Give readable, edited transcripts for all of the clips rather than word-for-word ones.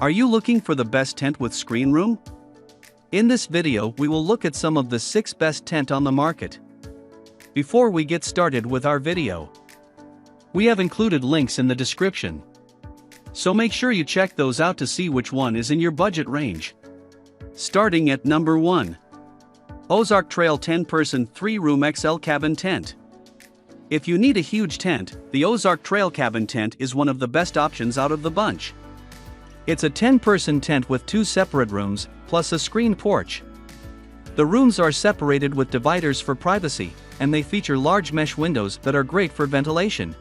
Are you looking for the best tent with screen room? In this video we will look at some of the 6 best tent on the market. Before we get started with our video, we have included links in the description, so make sure you check those out to see which one is in your budget range. Starting at number 1. Ozark Trail 10-Person 3-Room XL Cabin Tent. If you need a huge tent, the Ozark Trail Cabin Tent is one of the best options out of the bunch. It's a 10-person tent with 2 separate rooms, plus a screened porch. The rooms are separated with dividers for privacy, and they feature large mesh windows that are great for ventilation.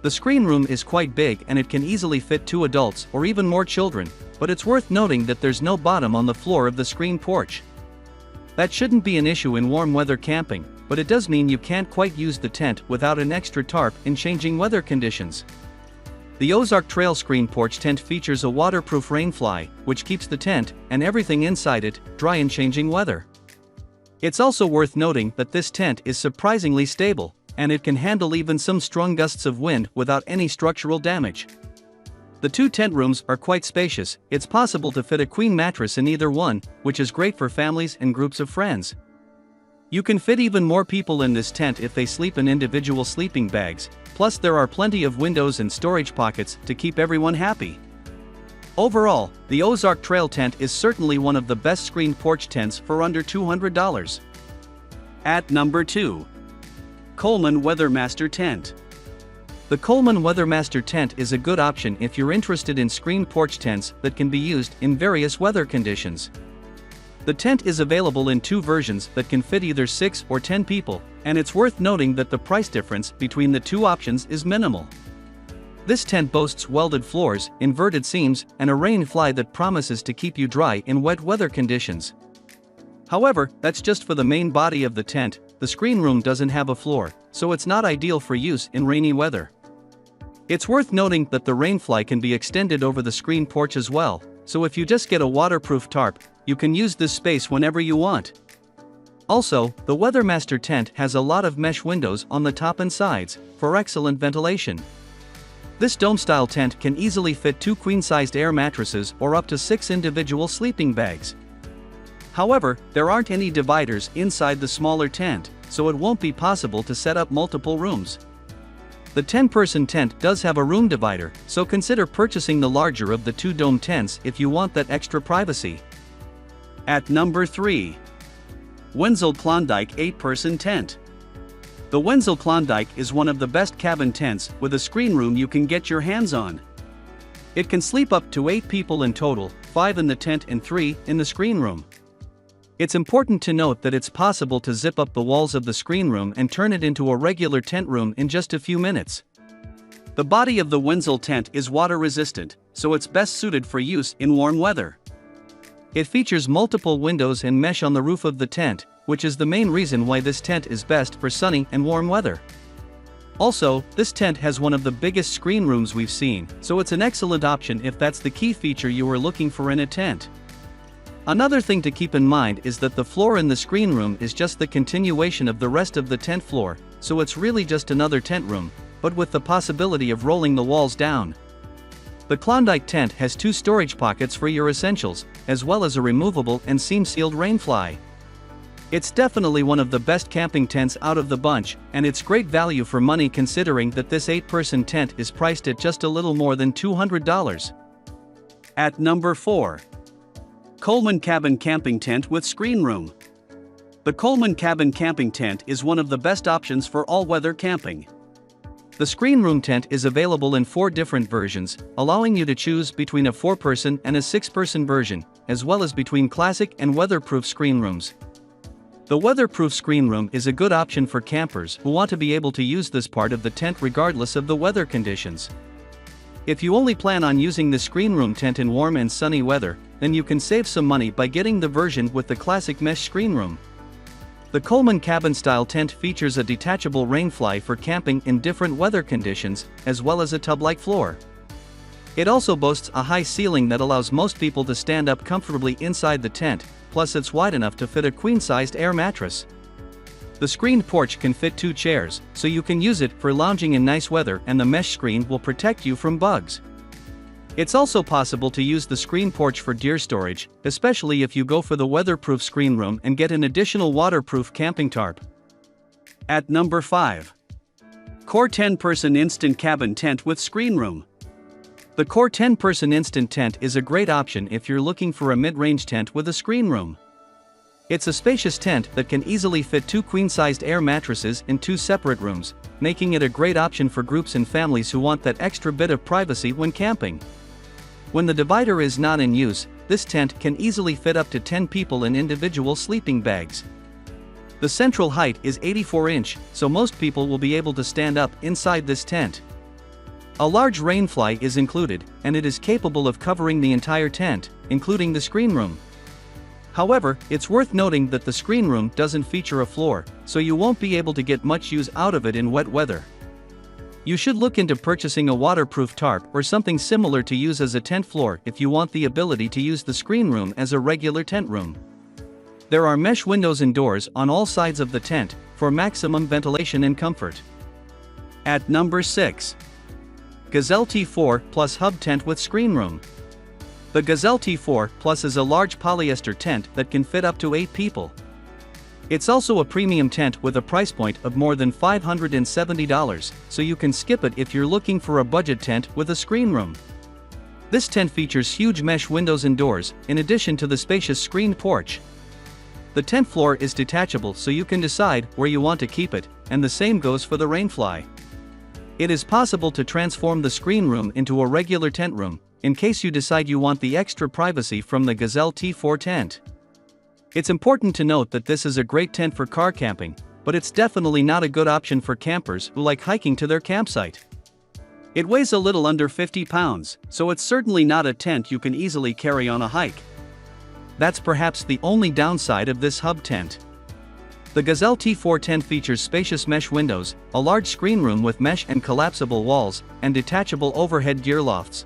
The screen room is quite big and it can easily fit 2 adults or even more children, but it's worth noting that there's no bottom on the floor of the screened porch. That shouldn't be an issue in warm weather camping, but it does mean you can't quite use the tent without an extra tarp in changing weather conditions. The Ozark Trail Screen Porch Tent features a waterproof rainfly, which keeps the tent, and everything inside it, dry in changing weather. It's also worth noting that this tent is surprisingly stable, and it can handle even some strong gusts of wind without any structural damage. The 2 tent rooms are quite spacious. It's possible to fit a queen mattress in either one, which is great for families and groups of friends. You can fit even more people in this tent if they sleep in individual sleeping bags, plus there are plenty of windows and storage pockets to keep everyone happy. Overall, the Ozark Trail Tent is certainly one of the best screened porch tents for under $200. At number 2. Coleman WeatherMaster Tent. The Coleman WeatherMaster tent is a good option if you're interested in screened porch tents that can be used in various weather conditions. The tent is available in 2 versions that can fit either 6 or 10 people, and it's worth noting that the price difference between the 2 options is minimal. This tent boasts welded floors, inverted seams, and a rain fly that promises to keep you dry in wet weather conditions. However, that's just for the main body of the tent. The screen room doesn't have a floor, so it's not ideal for use in rainy weather. It's worth noting that the rain fly can be extended over the screen porch as well, so if you just get a waterproof tarp, you can use this space whenever you want. Also, the WeatherMaster tent has a lot of mesh windows on the top and sides, for excellent ventilation. This dome-style tent can easily fit 2 queen-sized air mattresses or up to 6 individual sleeping bags. However, there aren't any dividers inside the smaller tent, so it won't be possible to set up multiple rooms. The 10-person tent does have a room divider, so consider purchasing the larger of the 2 dome tents if you want that extra privacy. At number 3. Wenzel Klondike 8-Person Tent. The Wenzel Klondike is one of the best cabin tents with a screen room you can get your hands on. It can sleep up to 8 people in total, 5 in the tent and 3 in the screen room. It's important to note that it's possible to zip up the walls of the screen room and turn it into a regular tent room in just a few minutes. The body of the Wenzel tent is water resistant, so it's best suited for use in warm weather. It features multiple windows and mesh on the roof of the tent, which is the main reason why this tent is best for sunny and warm weather. Also, this tent has one of the biggest screen rooms we've seen, so it's an excellent option if that's the key feature you are looking for in a tent. Another thing to keep in mind is that the floor in the screen room is just the continuation of the rest of the tent floor, so it's really just another tent room, but with the possibility of rolling the walls down. The Klondike tent has 2 storage pockets for your essentials, as well as a removable and seam-sealed rain fly. It's definitely one of the best camping tents out of the bunch, and it's great value for money considering that this 8-person tent is priced at just a little more than $200. At number 4. Coleman Cabin Camping Tent with Screen Room. The Coleman Cabin Camping Tent is one of the best options for all-weather camping. The screen room tent is available in 4 different versions, allowing you to choose between a 4-person and a 6-person version, as well as between classic and weatherproof screen rooms. The weatherproof screen room is a good option for campers who want to be able to use this part of the tent regardless of the weather conditions. If you only plan on using the screen room tent in warm and sunny weather, then you can save some money by getting the version with the classic mesh screen room. The Coleman cabin-style tent features a detachable rain fly for camping in different weather conditions, as well as a tub-like floor. It also boasts a high ceiling that allows most people to stand up comfortably inside the tent, plus it's wide enough to fit a queen-sized air mattress. The screened porch can fit 2 chairs, so you can use it for lounging in nice weather, and the mesh screen will protect you from bugs. It's also possible to use the screen porch for deer storage, especially if you go for the weatherproof screen room and get an additional waterproof camping tarp. At number 5. Core 10-person instant cabin tent with screen room. The Core 10-person instant tent is a great option if you're looking for a mid-range tent with a screen room. It's a spacious tent that can easily fit 2 queen-sized air mattresses in 2 separate rooms, making it a great option for groups and families who want that extra bit of privacy when camping. When the divider is not in use, this tent can easily fit up to 10 people in individual sleeping bags. The central height is 84 inch, so most people will be able to stand up inside this tent. A large rainfly is included, and it is capable of covering the entire tent, including the screen room. However, it's worth noting that the screen room doesn't feature a floor, so you won't be able to get much use out of it in wet weather. You should look into purchasing a waterproof tarp or something similar to use as a tent floor if you want the ability to use the screen room as a regular tent room. There are mesh windows and doors on all sides of the tent for maximum ventilation and comfort. At number 6. Gazelle T4 Plus Hub Tent with Screen Room. The Gazelle T4 Plus is a large polyester tent that can fit up to 8 people. It's also a premium tent with a price point of more than $570, so you can skip it if you're looking for a budget tent with a screen room. This tent features huge mesh windows and doors, in addition to the spacious screened porch. The tent floor is detachable, so you can decide where you want to keep it, and the same goes for the rainfly. It is possible to transform the screen room into a regular tent room, in case you decide you want the extra privacy from the Gazelle T4 tent. It's important to note that this is a great tent for car camping, but it's definitely not a good option for campers who like hiking to their campsite. It weighs a little under 50 pounds, so it's certainly not a tent you can easily carry on a hike. That's perhaps the only downside of this hub tent. The Gazelle T4 tent features spacious mesh windows, a large screen room with mesh and collapsible walls, and detachable overhead gear lofts,